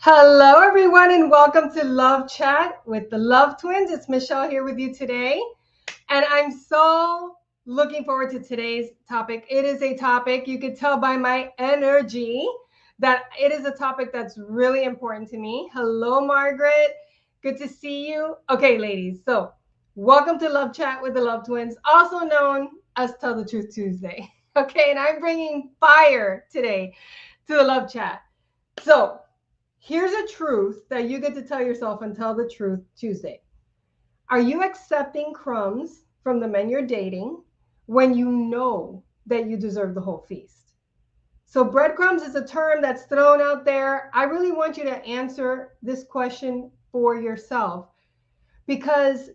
Hello, everyone, and welcome to Love Chat with the Love Twins. It's Michelle here with you today, and I'm so looking forward to today's topic. It is a topic, you could tell by my energy, that it is a topic that's really important to me. Hello, Margaret. Good to see you. Okay, ladies, so welcome to Love Chat with the Love Twins, also known as Tell the Truth Tuesday. Okay, and I'm bringing fire today to the Love Chat. So, here's a truth that you get to tell yourself and Tell the Truth Tuesday. Are you accepting crumbs from the men you're dating when you know that you deserve the whole feast? So, breadcrumbs is a term that's thrown out there. I really want you to answer this question for yourself because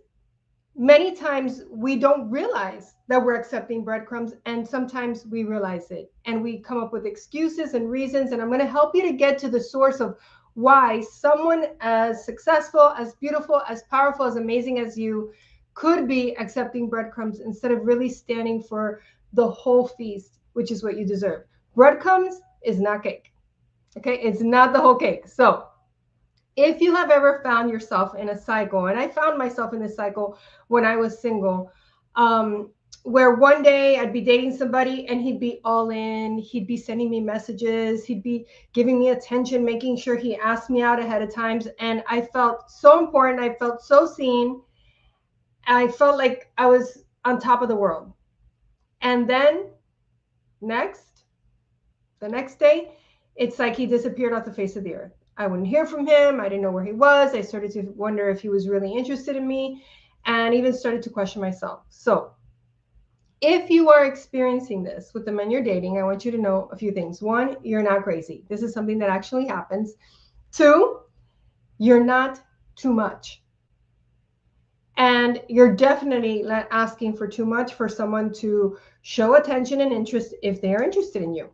many times we don't realize that we're accepting breadcrumbs, and sometimes we realize it and we come up with excuses and reasons. And I'm going to help you to get to the source of why someone as successful, as beautiful, as powerful, as amazing as you could be accepting breadcrumbs instead of really standing for the whole feast, which is what you deserve. Breadcrumbs is not cake. Okay, it's not the whole cake. So if you have ever found yourself in a cycle, and I found myself in this cycle when I was single, where one day I'd be dating somebody and he'd be all in, he'd be sending me messages, he'd be giving me attention, making sure he asked me out ahead of times. And I felt so important. I felt so seen. I felt like I was on top of the world. And then the next day, it's like he disappeared off the face of the earth. I wouldn't hear from him. I didn't know where he was. I started to wonder if he was really interested in me, and even started to question myself. So if you are experiencing this with the men you're dating, I want you to know a few things. One, you're not crazy. This is something that actually happens. Two, you're not too much. And you're definitely not asking for too much for someone to show attention and interest if they are interested in you.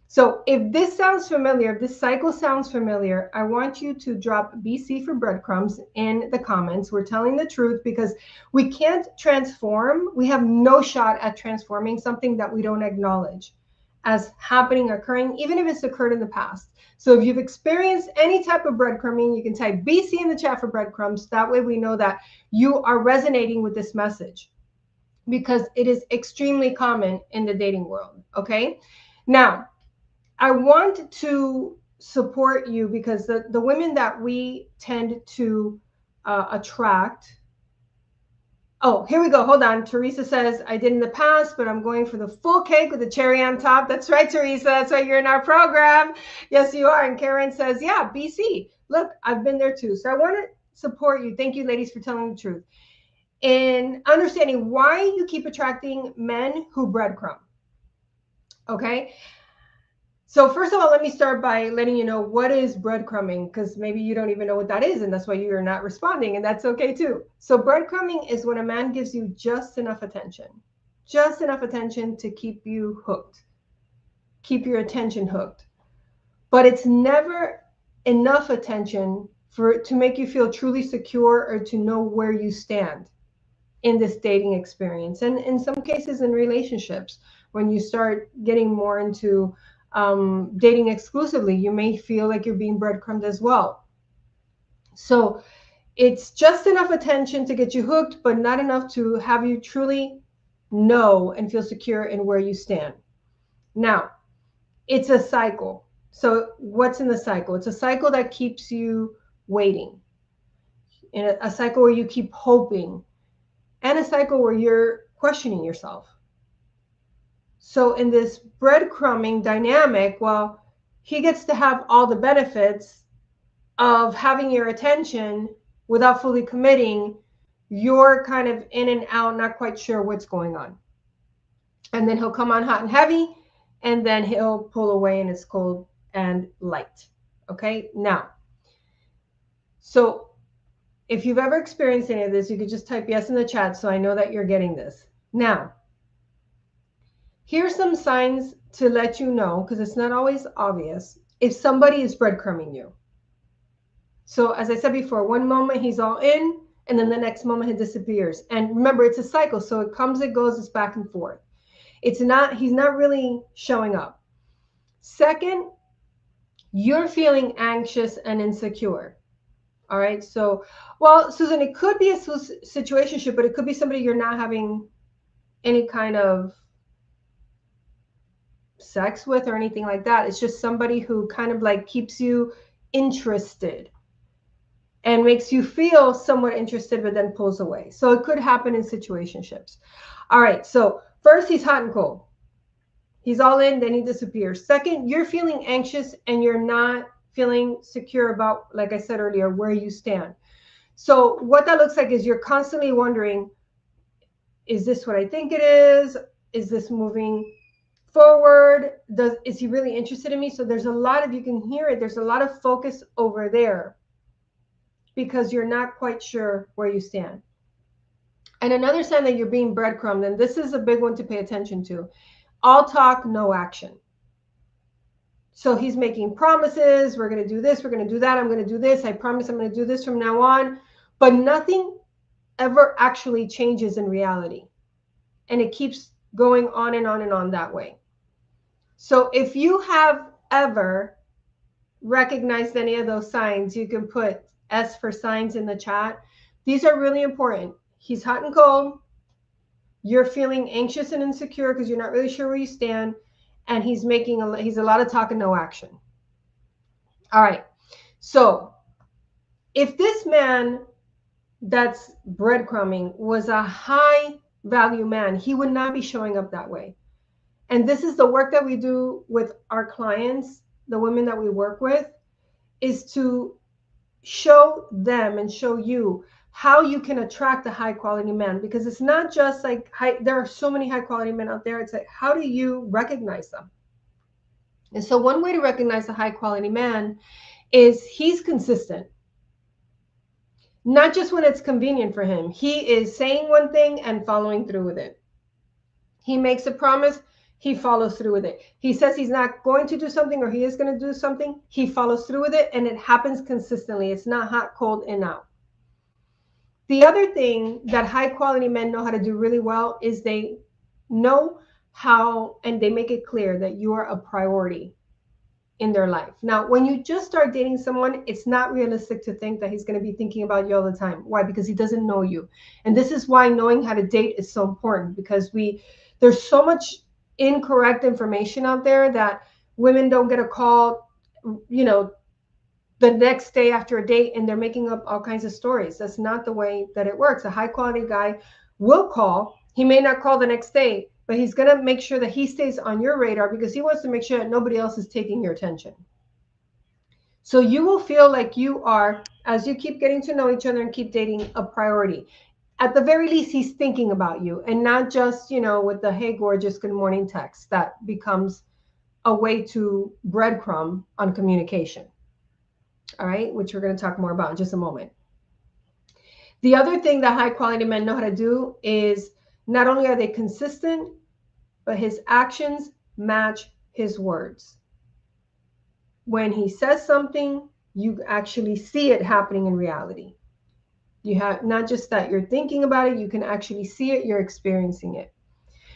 So if this sounds familiar, if this cycle sounds familiar, I want you to drop BC for breadcrumbs in the comments. We're telling the truth because we can't transform. We have no shot at transforming something that we don't acknowledge as happening, occurring, even if it's occurred in the past. So if you've experienced any type of breadcrumbing, you can type BC in the chat for breadcrumbs. That way we know that you are resonating with this message because it is extremely common in the dating world, okay? Now, I want to support you because the women that we tend to attract. Oh, here we go. Hold on. Teresa says, I did in the past, but I'm going for the full cake with the cherry on top. That's right, Teresa. That's why you're in our program. Yes, you are. And Karen says, yeah, BC. Look, I've been there too. So I want to support you. Thank you, ladies, for telling the truth. In understanding why you keep attracting men who breadcrumb. Okay. So first of all, let me start by letting you know what is breadcrumbing, because maybe you don't even know what that is, and that's why you're not responding, and that's okay too. So breadcrumbing is when a man gives you just enough attention to keep you hooked, keep your attention hooked. But it's never enough attention to make you feel truly secure or to know where you stand in this dating experience. And in some cases in relationships, when you start getting more into dating exclusively, you may feel like you're being breadcrumbed as well. So it's just enough attention to get you hooked, but not enough to have you truly know and feel secure in where you stand. Now, it's a cycle. So what's in the cycle? It's a cycle that keeps you waiting, in a cycle where you keep hoping, and a cycle where you're questioning yourself. So in this breadcrumbing dynamic, well, he gets to have all the benefits of having your attention without fully committing. You're kind of in and out, not quite sure what's going on. And then he'll come on hot and heavy, and then he'll pull away and it's cold and light. Okay, now, so if you've ever experienced any of this, you could just type yes in the chat so I know that you're getting this. Now, here's some signs to let you know, because it's not always obvious, if somebody is breadcrumbing you. So as I said before, one moment he's all in, and then the next moment he disappears. And remember, it's a cycle, so it comes, it goes, it's back and forth. He's not really showing up. Second, You're feeling anxious and insecure. All right. So, well, Susan, it could be a situationship, but it could be somebody you're not having any kind of sex with or anything like that. It's just somebody who kind of like keeps you interested and makes you feel somewhat interested, but then pulls away. So it could happen in situationships. All right. So first, he's hot and cold. He's all in, then he disappears. Second, you're feeling anxious and you're not feeling secure about, like I said earlier, where you stand. So what that looks like is you're constantly wondering, is this what I think it is? Is this moving forward? Is he really interested in me? So there's a lot of, you can hear it, there's a lot of focus over there because you're not quite sure where you stand. And another sign that you're being breadcrumbed, and this is a big one to pay attention to, all talk, no action. So he's making promises. We're going to do this. We're going to do that. I'm going to do this. I promise I'm going to do this from now on. But nothing ever actually changes in reality. And it keeps going on and on and on that way. So if you have ever recognized any of those signs, you can put S for signs in the chat. These are really important. He's hot and cold. You're feeling anxious and insecure because you're not really sure where you stand. And he's a lot of talk and no action. All right. So if this man that's breadcrumbing was a high value man, he would not be showing up that way. And this is the work that we do with our clients, the women that we work with, is to show them and show you how you can attract a high quality man, because it's not just like there are so many high quality men out there. It's like, how do you recognize them? And so one way to recognize a high quality man is he's consistent. Not just when it's convenient for him. He is saying one thing and following through with it. He makes a promise, he follows through with it. He says he's not going to do something or he is going to do something, he follows through with it, and it happens consistently. It's not hot, cold, in, out. The other thing that high quality men know how to do really well is they know how, and they make it clear that you are a priority in their life. Now, when you just start dating someone, it's not realistic to think that he's going to be thinking about you all the time. Why? Because he doesn't know you. And this is why knowing how to date is so important, because there's so much incorrect information out there that women don't get a call, the next day after a date, and they're making up all kinds of stories. That's not the way that it works. A high quality guy will call. He may not call the next day, but he's going to make sure that he stays on your radar because he wants to make sure that nobody else is taking your attention. So you will feel like you are, as you keep getting to know each other and keep dating, a priority. At the very least, he's thinking about you, and not just, with the hey, gorgeous, good morning text that becomes a way to breadcrumb on communication. All right, which we're going to talk more about in just a moment. The other thing that high quality men know how to do is not only are they consistent, but his actions match his words. When he says something, you actually see it happening in reality. You have not just that you're thinking about it, you can actually see it, you're experiencing it.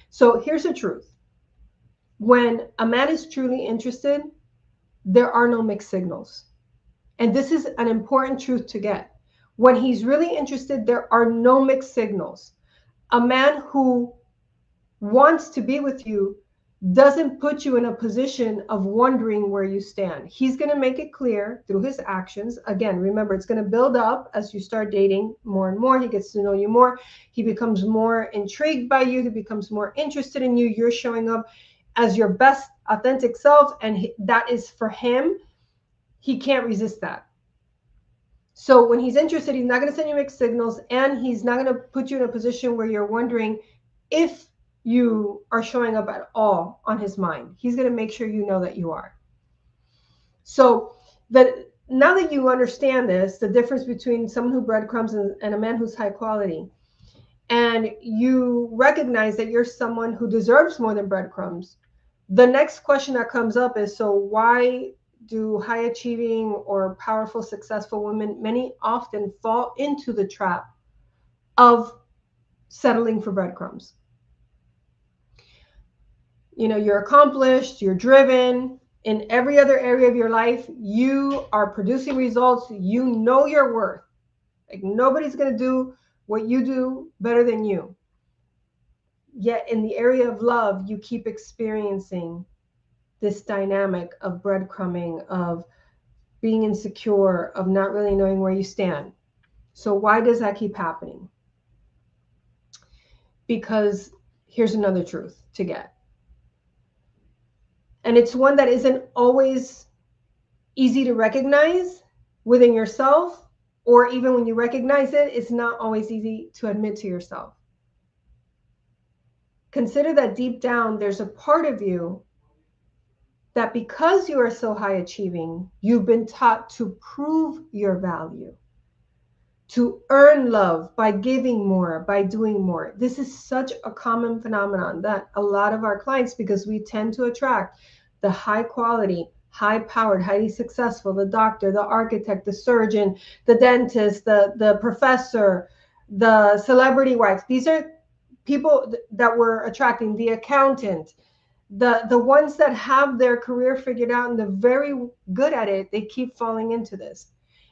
So here's the truth. When a man is truly interested, there are no mixed signals. And this is an important truth to get. When he's really interested, there are no mixed signals. A man who wants to be with you doesn't put you in a position of wondering where you stand. He's going to make it clear through his actions. Again, remember, it's going to build up as you start dating more and more. He gets to know you more. He becomes more intrigued by you. He becomes more interested in you. You're showing up as your best authentic self, and that is for him. He can't resist that. So when he's interested, he's not going to send you mixed signals, and he's not going to put you in a position where you're wondering if you are showing up at all on his mind. He's going to make sure you know that you are. So now that you understand this, the difference between someone who breadcrumbs and a man who's high quality, and you recognize that you're someone who deserves more than breadcrumbs, the next question that comes up is, so why do high achieving or powerful, successful women, many often fall into the trap of settling for breadcrumbs? You're accomplished, you're driven, In every other area of your life, you are producing results. You know your worth. Like nobody's going to do what you do better than you. Yet in the area of love, you keep experiencing this dynamic of breadcrumbing, of being insecure, of not really knowing where you stand. So why does that keep happening? Because here's another truth to get. And it's one that isn't always easy to recognize within yourself, or even when you recognize it, it's not always easy to admit to yourself. Consider that deep down, there's a part of you that because you are so high achieving, you've been taught to prove your value, to earn love by giving more, by doing more. This is such a common phenomenon that a lot of our clients, because we tend to attract the high quality, high powered, highly successful, the doctor, the architect, the surgeon, the dentist, the professor, the celebrity wife. These are people that we're attracting, the accountant, the ones that have their career figured out and they're very good at it. They keep falling into this.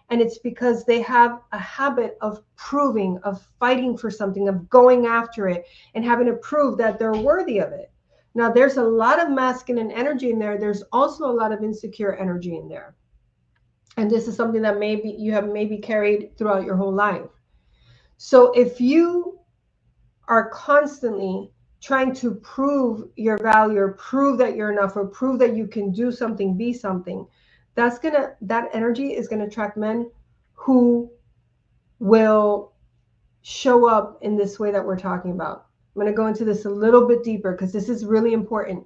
And it's because they have a habit of proving, of fighting for something, of going after it and having to prove that they're worthy of it. Now, there's a lot of masculine energy in there. There's also a lot of insecure energy in there. And this is something that maybe you have maybe carried throughout your whole life. So if you are constantly trying to prove your value or prove that you're enough or prove that you can do something, be something, that energy is going to attract men who will show up in this way that we're talking about. I'm going to go into this a little bit deeper because this is really important.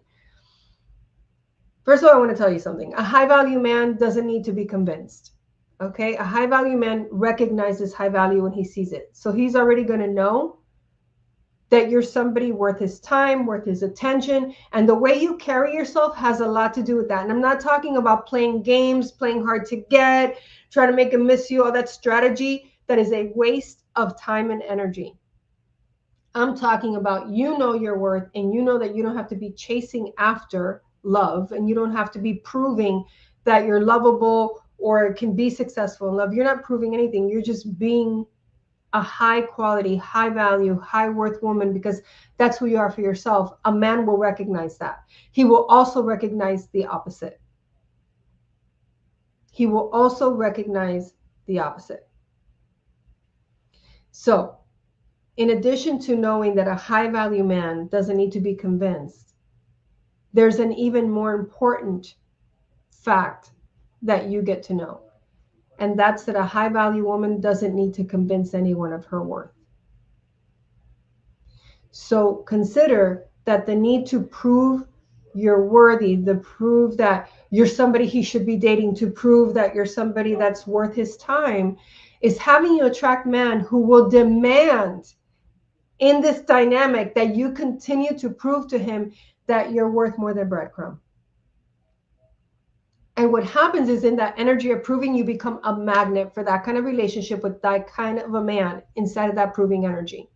First of all, I want to tell you something. A high value man doesn't need to be convinced. Okay? A high value man recognizes high value when he sees it. So he's already going to know that you're somebody worth his time, worth his attention. And the way you carry yourself has a lot to do with that. And I'm not talking about playing games, playing hard to get, trying to make him miss you, all that strategy. That is a waste of time and energy. I'm talking about you know your worth and you know that you don't have to be chasing after love and you don't have to be proving that you're lovable or can be successful in love. You're not proving anything. You're just being a high quality, high value, high worth woman because that's who you are for yourself. A man will recognize that. He will also recognize the opposite. He will also recognize the opposite. So, in addition to knowing that a high value man doesn't need to be convinced, there's an even more important fact that you get to know. And that's that a high value woman doesn't need to convince anyone of her worth. So consider that the need to prove you're worthy, the prove that you're somebody he should be dating, to prove that you're somebody that's worth his time, is having you attract men who will demand in this dynamic that you continue to prove to him that you're worth more than breadcrumb. And what happens is in that energy of proving, you become a magnet for that kind of relationship with that kind of a man inside of that proving energy.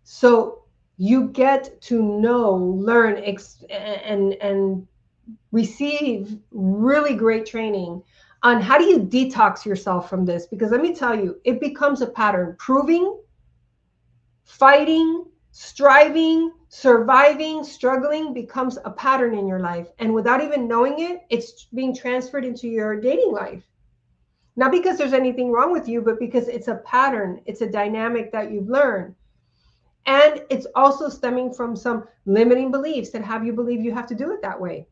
So you get to know, learn, and receive really great training on how do you detox yourself from this? Because let me tell you, it becomes a pattern. Proving, fighting, striving, surviving, struggling becomes a pattern in your life. And without even knowing it, it's being transferred into your dating life. Not because there's anything wrong with you, but because it's a pattern. It's a dynamic that you've learned. And it's also stemming from some limiting beliefs that have you believe you have to do it that way.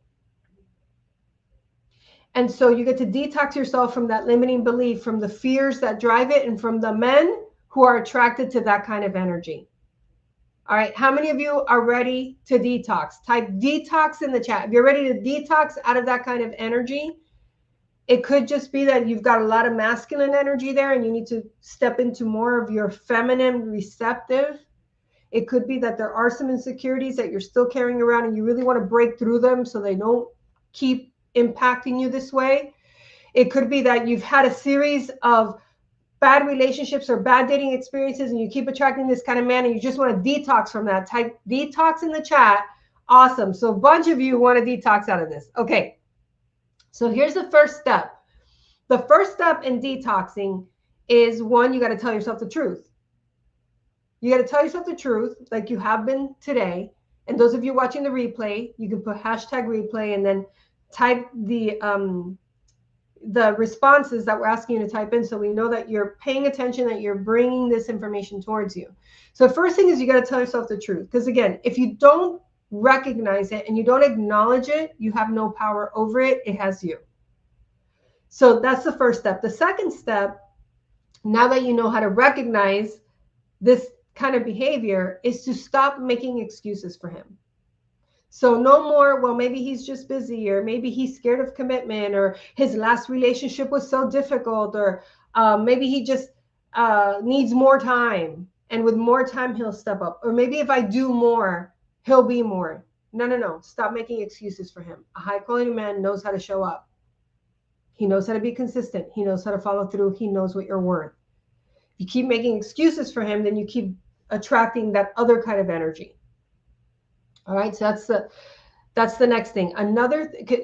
And so you get to detox yourself from that limiting belief, from the fears that drive it, and from the men who are attracted to that kind of energy. All right. How many of you are ready to detox? Type detox in the chat. If you're ready to detox out of that kind of energy, it could just be that you've got a lot of masculine energy there and you need to step into more of your feminine receptive. It could be that there are some insecurities that you're still carrying around and you really want to break through them so they don't keep impacting you this way. It could be that you've had a series of bad relationships or bad dating experiences and you keep attracting this kind of man and you just want to detox from that. Type detox in the chat. Awesome. So a bunch of you want to detox out of this. Okay. So here's the first step. The first step in detoxing is one, you got to tell yourself the truth. You got to tell yourself the truth, like you have been today. And those of you watching the replay, you can put hashtag replay and then type the responses that we're asking you to type in, so we know that you're paying attention, that you're bringing this information towards you. So the first thing is you got to tell yourself the truth. Because again, if you don't recognize it and you don't acknowledge it, you have no power over it. It has you. So that's the first step. The second step, now that you know how to recognize this kind of behavior, is to stop making excuses for him. So no more, well, maybe he's just busy, or maybe he's scared of commitment, or his last relationship was so difficult, or maybe he just needs more time. And with more time, he'll step up. Or maybe if I do more, he'll be more. No. Stop making excuses for him. A high quality man knows how to show up. He knows how to be consistent. He knows how to follow through. He knows what you're worth. If you keep making excuses for him, then you keep attracting that other kind of energy. All right, so that's the next thing.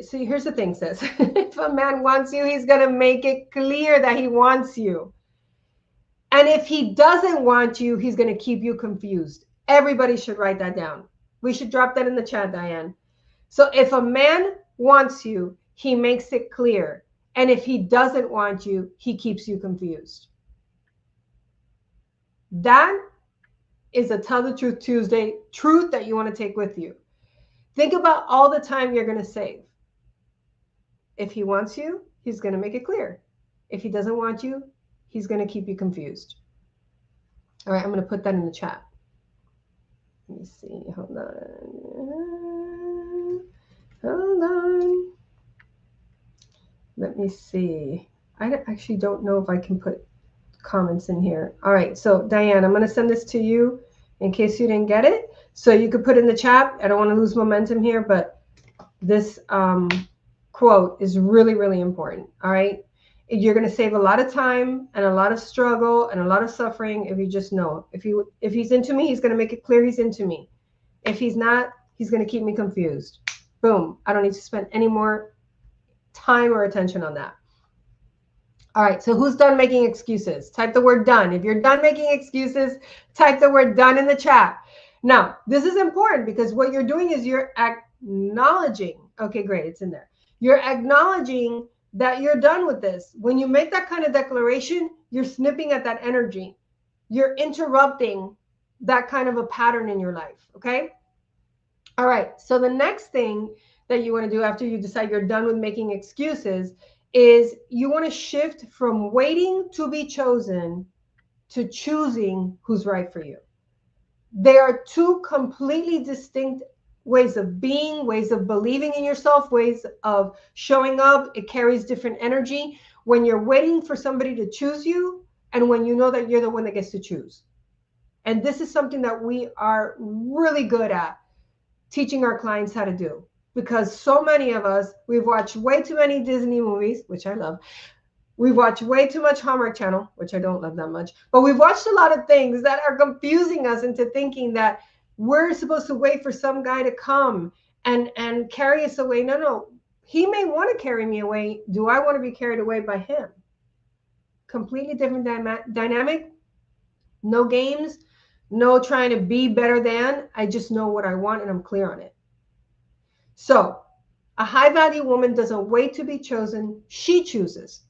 So here's the thing, sis. If a man wants you, he's gonna make it clear that he wants you. And if he doesn't want you, he's gonna keep you confused. Everybody should write that down. We should drop that in the chat, Diane. So if a man wants you, he makes it clear. And if he doesn't want you, he keeps you confused. That is a Tell the Truth Tuesday truth that you want to take with you. Think about all the time you're going to save. If he wants you, he's going to make it clear. If he doesn't want you, he's going to keep you confused. All right, I'm going to put that in the chat. Let me see. Hold on. Let me see. I actually don't know if I can put comments in here. All right, so Diane, I'm going to send this to you in case you didn't get it. So you could put in the chat. I don't want to lose momentum here, but this quote is really, really important. All right. You're going to save a lot of time and a lot of struggle and a lot of suffering if you just know. If he's into me, he's going to make it clear he's into me. If he's not, he's going to keep me confused. Boom. I don't need to spend any more time or attention on that. All right, so who's done making excuses? Type the word done. If you're done making excuses, type the word done in the chat. Now, this is important because what you're doing is you're acknowledging. Okay, great, it's in there. You're acknowledging that you're done with this. When you make that kind of declaration, you're snipping at that energy. You're interrupting that kind of a pattern in your life, okay? All right, so the next thing that you want to do after you decide you're done with making excuses is you want to shift from waiting to be chosen to choosing who's right for you. There are two completely distinct ways of being, ways of believing in yourself, ways of showing up. It carries different energy when you're waiting for somebody to choose you and when you know that you're the one that gets to choose. And this is something that we are really good at teaching our clients how to do. Because so many of us, we've watched way too many Disney movies, which I love. We've watched way too much Hallmark Channel, which I don't love that much. But we've watched a lot of things that are confusing us into thinking that we're supposed to wait for some guy to come and carry us away. No. He may want to carry me away. Do I want to be carried away by him? Completely different dynamic. No games. No trying to be better than. I just know what I want and I'm clear on it. So a high-value woman doesn't wait to be chosen. She chooses.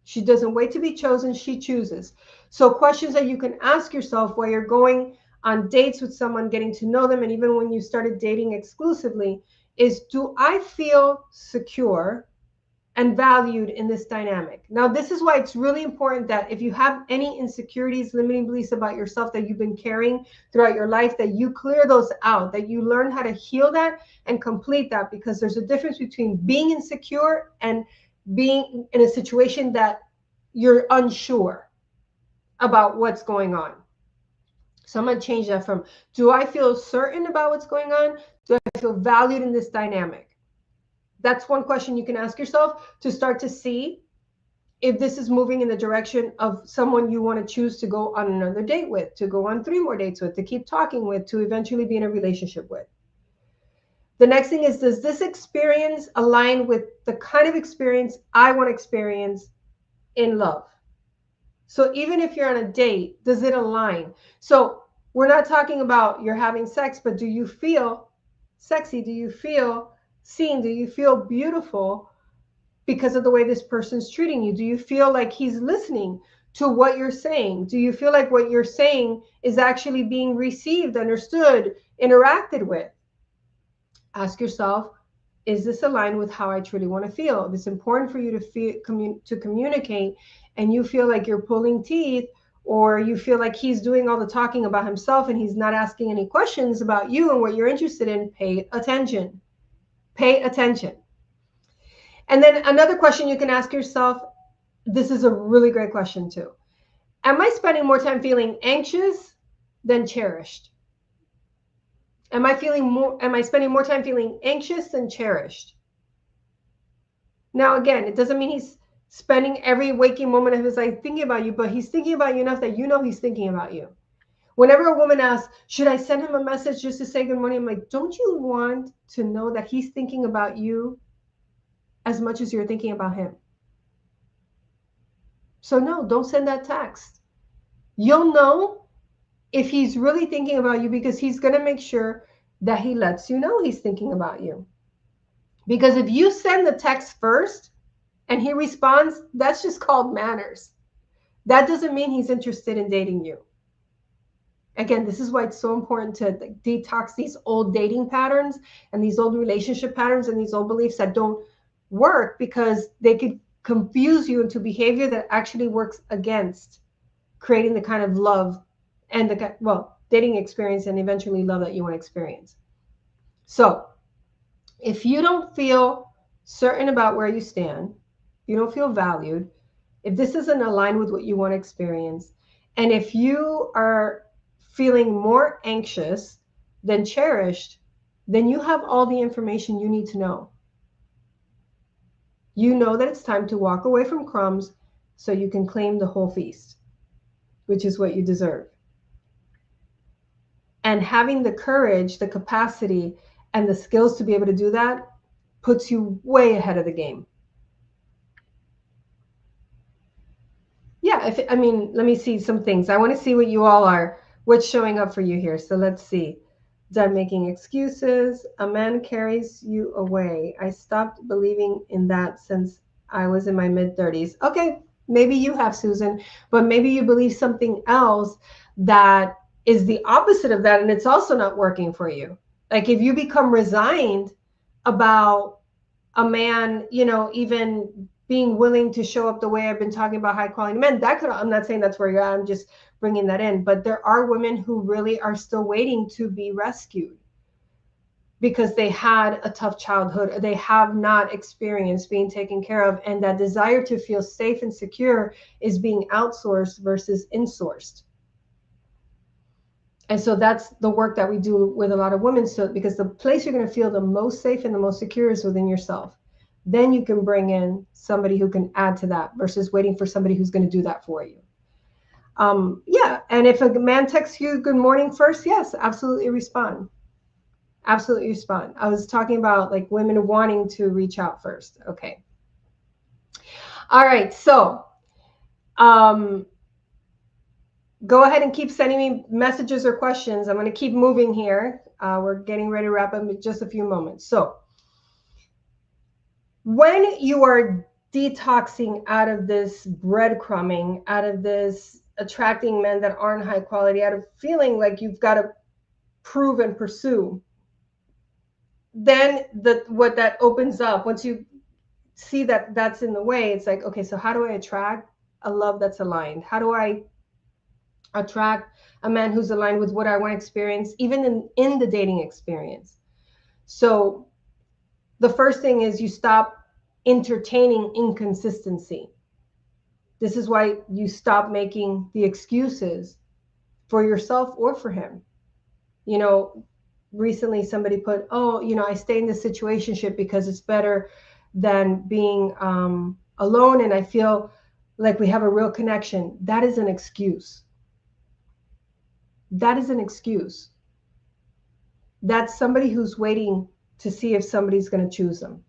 She doesn't wait to be chosen. She chooses. So questions that you can ask yourself while you're going on dates with someone, getting to know them, and even when you started dating exclusively is, do I feel secure and valued in this dynamic? Now, this is why it's really important that if you have any insecurities, limiting beliefs about yourself that you've been carrying throughout your life, that you clear those out, that you learn how to heal that and complete that, because there's a difference between being insecure and being in a situation that you're unsure about what's going on. So I'm going to change that from, do I feel certain about what's going on? Do I feel valued in this dynamic? That's one question you can ask yourself to start to see if this is moving in the direction of someone you want to choose to go on another date with, to go on 3 more dates with, to keep talking with, to eventually be in a relationship with. The next thing is, does this experience align with the kind of experience I want to experience in love? So even if you're on a date, does it align? So we're not talking about you're having sex, but do you feel sexy? Do you feel seen? Do you feel beautiful because of the way this person's treating you? Do you feel like he's listening to what you're saying? Do you feel like what you're saying is actually being received, understood, interacted with? Ask yourself, is this aligned with how I truly want to feel? If it's important for you to communicate and you feel like you're pulling teeth, or you feel like he's doing all the talking about himself and he's not asking any questions about you and what you're interested in, pay attention. Pay attention. And then another question you can ask yourself, this is a really great question too. Am I spending more time feeling anxious than cherished? Am I spending more time feeling anxious than cherished? Now, again, it doesn't mean he's spending every waking moment of his life thinking about you, but he's thinking about you enough that you know he's thinking about you. Whenever a woman asks, should I send him a message just to say good morning? I'm like, don't you want to know that he's thinking about you as much as you're thinking about him? So no, don't send that text. You'll know if he's really thinking about you because he's going to make sure that he lets you know he's thinking about you. Because if you send the text first and he responds, that's just called manners. That doesn't mean he's interested in dating you. Again, this is why it's so important to detox these old dating patterns and these old relationship patterns and these old beliefs that don't work, because they could confuse you into behavior that actually works against creating the kind of love and dating experience and eventually love that you want to experience. So if you don't feel certain about where you stand, you don't feel valued, if this isn't aligned with what you want to experience, and if you are feeling more anxious than cherished, then you have all the information you need to know. You know that it's time to walk away from crumbs so you can claim the whole feast, which is what you deserve. And having the courage, the capacity, and the skills to be able to do that puts you way ahead of the game. Yeah, let me see some things. I want to see what you all are, what's showing up for you here. So let's see. Done making excuses. A man carries you away. I stopped believing in that since I was in my mid-30s. Okay, maybe you have, Susan, but maybe you believe something else that is the opposite of that, and it's also not working for you. Like if you become resigned about a man, even being willing to show up the way I've been talking about high quality men, I'm not saying that's where you're at, I'm just bringing that in. But there are women who really are still waiting to be rescued because they had a tough childhood, or they have not experienced being taken care of. And that desire to feel safe and secure is being outsourced versus insourced. And so that's the work that we do with a lot of women. So because the place you're going to feel the most safe and the most secure is within yourself. Then you can bring in somebody who can add to that versus waiting for somebody who's going to do that for you. Yeah. And if a man texts you good morning first, yes, absolutely respond. Absolutely respond. I was talking about like women wanting to reach out first. Okay. All right. So, go ahead and keep sending me messages or questions. I'm going to keep moving here. We're getting ready to wrap up in just a few moments. So when you are detoxing out of this breadcrumbing, out of this attracting men that aren't high quality, out of feeling like you've got to prove and pursue, then what that opens up, once you see that that's in the way, it's like, okay, so how do I attract a love that's aligned? How do I attract a man who's aligned with what I want to experience, even in the dating experience? So the first thing is you stop entertaining inconsistency. This is why you stop making the excuses for yourself or for him. Recently somebody put, I stay in this situationship because it's better than being alone, and I feel like we have a real connection, that is an excuse. That is an excuse. That's somebody who's waiting to see if somebody's going to choose them.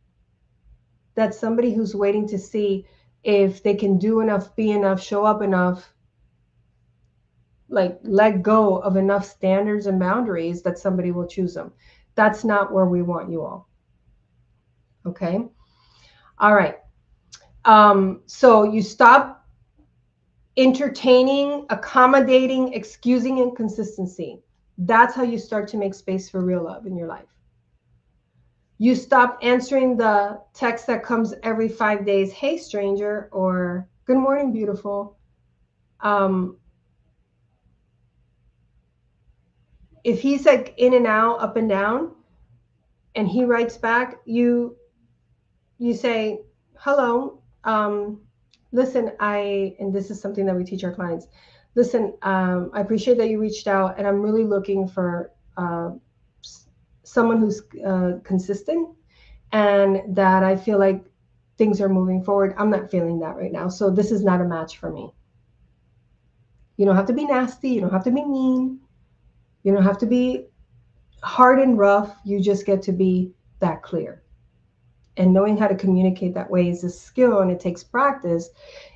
That's somebody who's waiting to see if they can do enough, be enough, show up enough, like let go of enough standards and boundaries that somebody will choose them. That's not where we want you all. Okay. All right. So you stop entertaining, accommodating, excusing inconsistency. That's how you start to make space for real love in your life. You stop answering the text that comes every 5 days, hey stranger, or good morning, beautiful. If he's like in and out, up and down, and he writes back, you say, hello, listen, and this is something that we teach our clients. Listen, I appreciate that you reached out, and I'm really looking for someone who's consistent, and that I feel like things are moving forward. I'm not feeling that right now, so this is not a match for me. You don't have to be nasty. You don't have to be mean. You don't have to be hard and rough. You just get to be that clear. And knowing how to communicate that way is a skill, and it takes practice.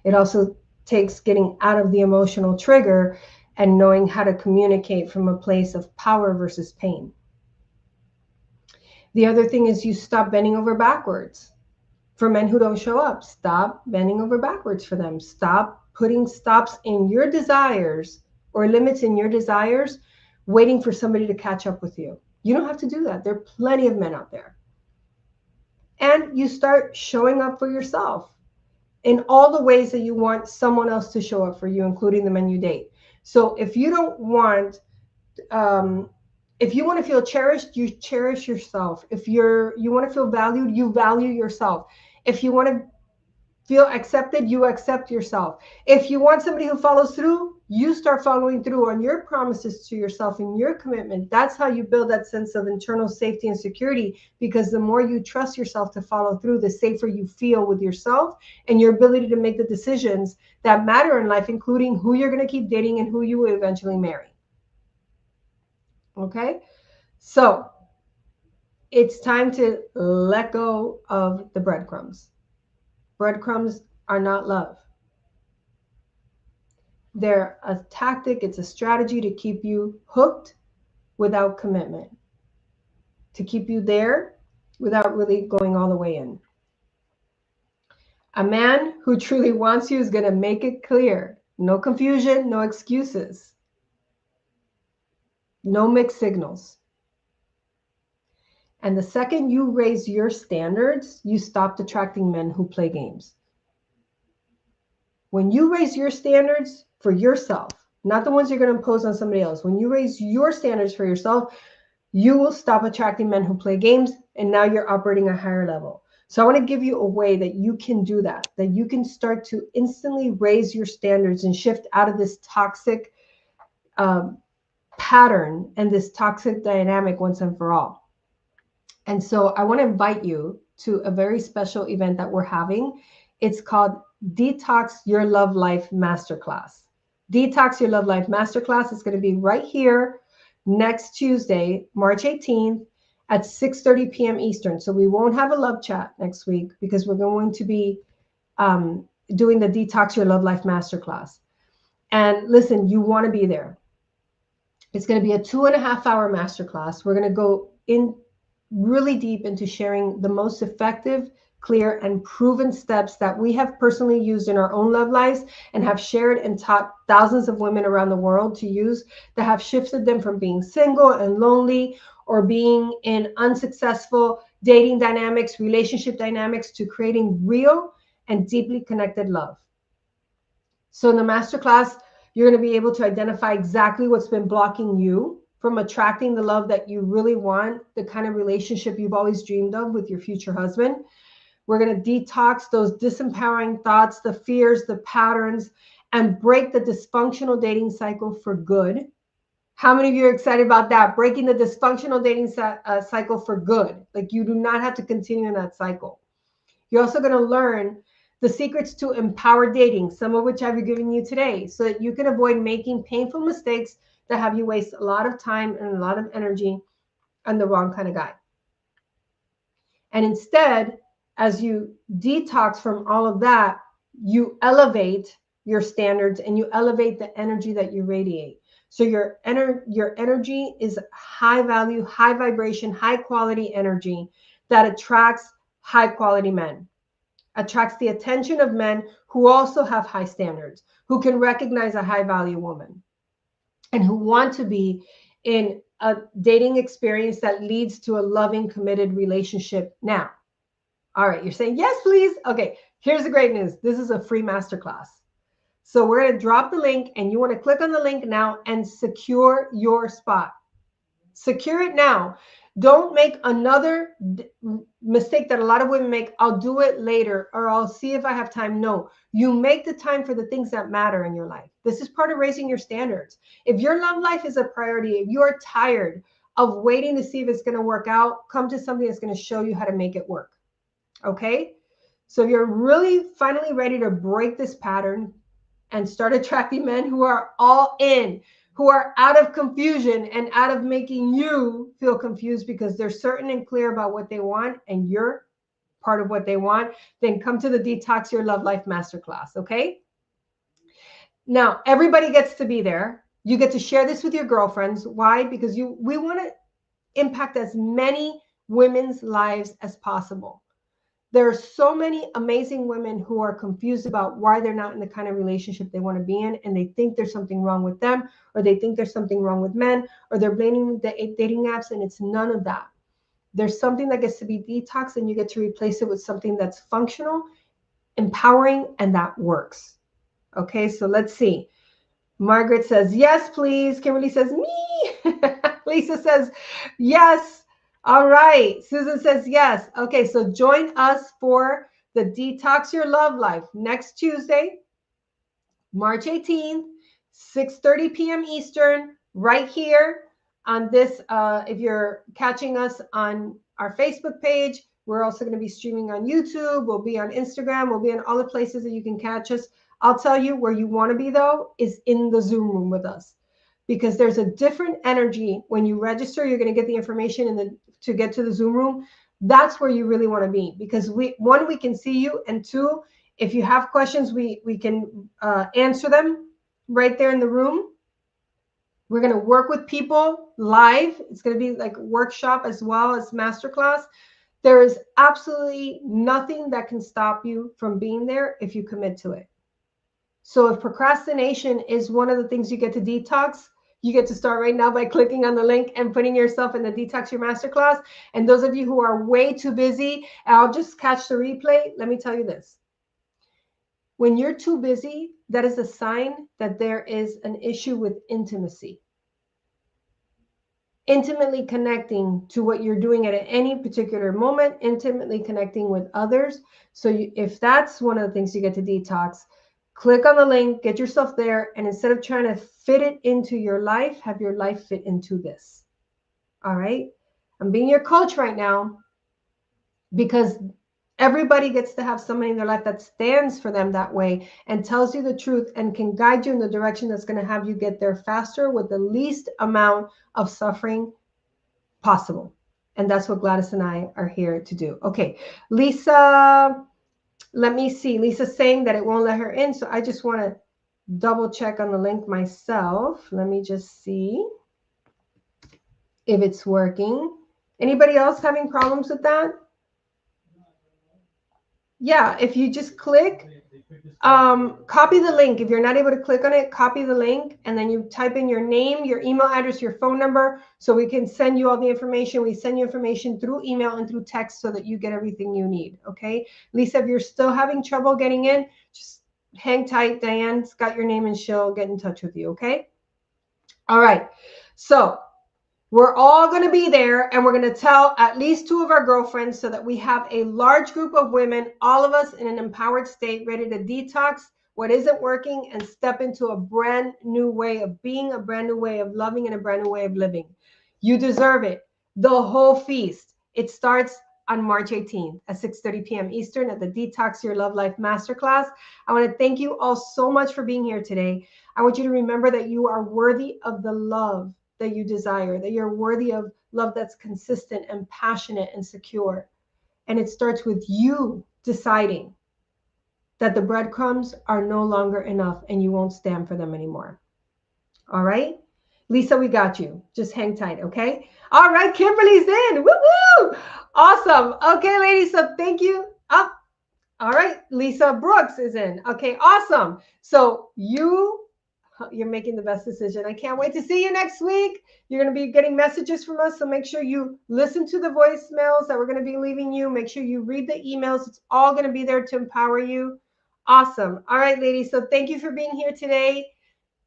It also takes getting out of the emotional trigger and knowing how to communicate from a place of power versus pain. The other thing is you stop bending over backwards for men who don't show up. Stop bending over backwards for them. Stop putting stops in your desires or limits in your desires, waiting for somebody to catch up with you. You don't have to do that. There are plenty of men out there. And you start showing up for yourself in all the ways that you want someone else to show up for you, including the men you date. So if you don't want, if you want to feel cherished, you cherish yourself. If you want to feel valued, you value yourself. If you want to feel accepted, you accept yourself. If you want somebody who follows through, you start following through on your promises to yourself and your commitment. That's how you build that sense of internal safety and security, because the more you trust yourself to follow through, the safer you feel with yourself and your ability to make the decisions that matter in life, including who you're going to keep dating and who you will eventually marry. Okay? So it's time to let go of the breadcrumbs. Breadcrumbs are not love. They're a tactic, it's a strategy to keep you hooked without commitment, to keep you there without really going all the way in. A man who truly wants you is going to make it clear. No confusion, no excuses, no mixed signals. And the second you raise your standards, you stop attracting men who play games. When you raise your standards for yourself, not the ones you're going to impose on somebody else, when you raise your standards for yourself, you will stop attracting men who play games, and now you're operating a higher level. So I want to give you a way that you can do that you can start to instantly raise your standards and shift out of this toxic pattern and this toxic dynamic once and for all. And so I want to invite you to a very special event that we're having. It's called Detox Your Love Life Masterclass. Detox Your Love Life Masterclass is going to be right here next Tuesday, March 18th at 6:30 p.m. Eastern. So we won't have a love chat next week because we're going to be doing the Detox Your Love Life Masterclass. And listen, you want to be there. It's going to be a 2.5-hour masterclass. We're going to go in really deep into sharing the most effective, clear, and proven steps that we have personally used in our own love lives and have shared and taught thousands of women around the world to use, that have shifted them from being single and lonely or being in unsuccessful dating dynamics, relationship dynamics, to creating real and deeply connected love. So in the masterclass, you're going to be able to identify exactly what's been blocking you from attracting the love that you really want, the kind of relationship you've always dreamed of with your future husband. We're going to detox those disempowering thoughts, the fears, the patterns, and break the dysfunctional dating cycle for good. How many of you are excited about that? Breaking the dysfunctional dating cycle for good. Like, you do not have to continue in that cycle. You're also going to learn the secrets to empower dating, some of which I've given you today, so that you can avoid making painful mistakes that have you waste a lot of time and a lot of energy on the wrong kind of guy. And instead, as you detox from all of that, you elevate your standards and you elevate the energy that you radiate. So your energy is high value, high vibration, high quality energy that attracts high quality men, attracts the attention of men who also have high standards, who can recognize a high value woman, and who want to be in a dating experience that leads to a loving, committed relationship now. All right, you're saying, yes, please. Okay, here's the great news. This is a free masterclass. So we're going to drop the link, and you want to click on the link now and secure your spot. Secure it now. Don't make another mistake that a lot of women make. I'll do it later, or I'll see if I have time. No, you make the time for the things that matter in your life. This is part of raising your standards. If your love life is a priority, if you're tired of waiting to see if it's going to work out, come to something that's going to show you how to make it work. Okay? So if you're really finally ready to break this pattern and start attracting men who are all in, who are out of confusion and out of making you feel confused because they're certain and clear about what they want and you're part of what they want, then come to the Detox Your Love Life Masterclass, okay? Now, everybody gets to be there. You get to share this with your girlfriends. Why? Because we want to impact as many women's lives as possible. There are so many amazing women who are confused about why they're not in the kind of relationship they want to be in, and they think there's something wrong with them, or they think there's something wrong with men, or they're blaming the dating apps, and it's none of that. There's something that gets to be detoxed, and you get to replace it with something that's functional, empowering, and that works. Okay, so let's see. Margaret says, yes, please. Kimberly says, me. Lisa says, yes. All right. Susan says, yes. Okay, so join us for the Detox Your Love Life next Tuesday, March 18th, 6:30 p.m. Eastern, right here on this. If you're catching us on our Facebook page, we're also going to be streaming on YouTube. We'll be on Instagram. We'll be in all the places that you can catch us. I'll tell you where you want to be, though, is in the Zoom room with us, because there's a different energy when you register. You're going to get the information to get to the Zoom room. That's where you really want to be, because we can see you, and two, if you have questions, we can answer them right there in the room. We're going to work with people live. It's going to be like a workshop as well as masterclass. There is absolutely nothing that can stop you from being there if you commit to it. So if procrastination is one of the things you get to detox, you get to start right now by clicking on the link and putting yourself in the Detox Your Masterclass. And those of you who are way too busy, I'll just catch the replay. Let me tell you this. When you're too busy, that is a sign that there is an issue with intimacy. Intimately connecting to what you're doing at any particular moment, intimately connecting with others. So if that's one of the things you get to detox, click on the link, get yourself there, and instead of trying to fit it into your life, have your life fit into this. All right? I'm being your coach right now, because everybody gets to have somebody in their life that stands for them that way and tells you the truth and can guide you in the direction that's going to have you get there faster with the least amount of suffering possible. And that's what Gladys and I are here to do. Okay, Lisa, let me see. Lisa's saying that it won't let her in, so I just want to double check on the link myself. Let me just see if it's working. Anybody else having problems with that? Yeah, if you just click, copy the link. If you're not able to click on it, copy the link, and then you type in your name, your email address, your phone number, so we can send you all the information. We send you information through email and through text so that you get everything you need, okay? Lisa, if you're still having trouble getting in, just hang tight. Diane's got your name and she'll get in touch with you, okay? All right, so we're all going to be there, and we're going to tell at least 2 of our girlfriends so that we have a large group of women, all of us in an empowered state, ready to detox what isn't working and step into a brand new way of being, a brand new way of loving, and a brand new way of living. You deserve it. The whole feast. It starts on March 18th at 6:30 p.m. Eastern at the Detox Your Love Life Masterclass. I want to thank you all so much for being here today. I want you to remember that you are worthy of the love that you desire, that you're worthy of love that's consistent and passionate and secure. And it starts with you deciding that the breadcrumbs are no longer enough and you won't stand for them anymore. All right? Lisa, we got you. Just hang tight, okay? All right, Kimberly's in. Woo-woo! Awesome. Okay, ladies, so thank you. Oh, all right, Lisa Brooks is in. Okay, awesome. So you're making the best decision. I can't wait to see you next week. You're going to be getting messages from us, so make sure you listen to the voicemails that we're going to be leaving you. Make sure you read the emails. It's all going to be there to empower you. Awesome. All right, ladies, so thank you for being here today.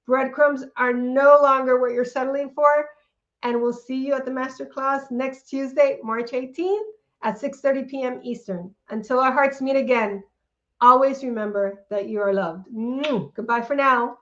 Breadcrumbs are no longer what you're settling for, and we'll see you at the masterclass next Tuesday, March 18th at 6:30 p.m. Eastern. Until our hearts meet again, always remember that you are loved. Goodbye for now.